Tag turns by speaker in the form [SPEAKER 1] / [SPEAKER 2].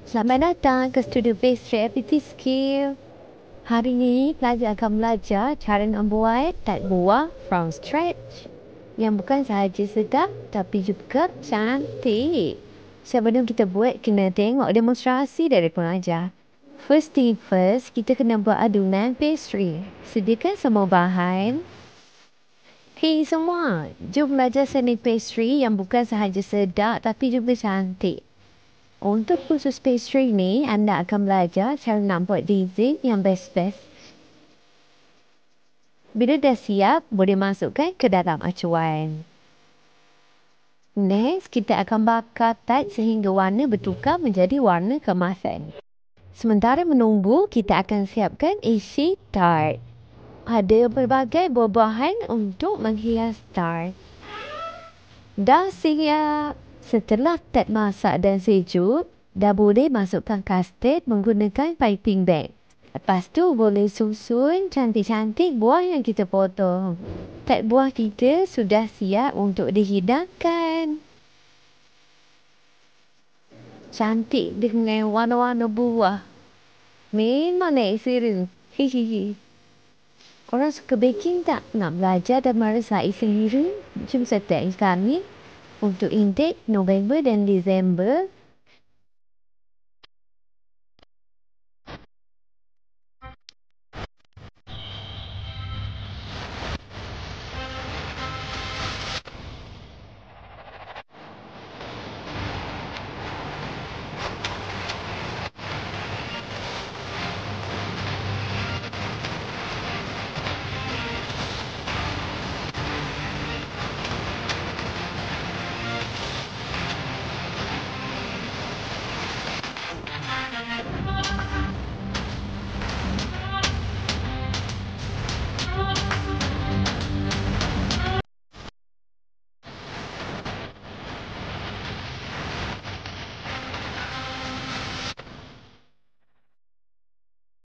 [SPEAKER 1] Selamat datang ke Studio Pastry FPT Skill. Hari ini pelajar akan belajar cara membuat tart buah from scratch yang bukan sahaja sedap tapi juga cantik. Sebelum kita buat, kena tengok demonstrasi dari pengajar. First thing first, kita kena buat adunan pastry. Sediakan semua bahan. Hey semua, jom belajar seni pastry yang bukan sahaja sedap tapi juga cantik. Untuk khusus pastry ni, anda akan belajar cara nak buat dessert yang best-best. Bila dah siap, boleh masukkan ke dalam acuan. Next, kita akan bakar tart sehingga warna bertukar menjadi warna keemasan. Sementara menunggu, kita akan siapkan isi tart. Ada berbagai buah-buahan untuk menghias tart. Dah siap. Setelah tart masak dan sejuk, dah boleh masukkan custard menggunakan piping bag. Lepas tu boleh susun cantik-cantik buah yang kita potong. Tart buah kita sudah siap untuk dihidangkan. Cantik dengan warna-warna buah. Memang excellent. Hihihi. Korang suka baking tak? Nak belajar dan merasai sendiri? Jom sertai kami untuk intake November dan Disember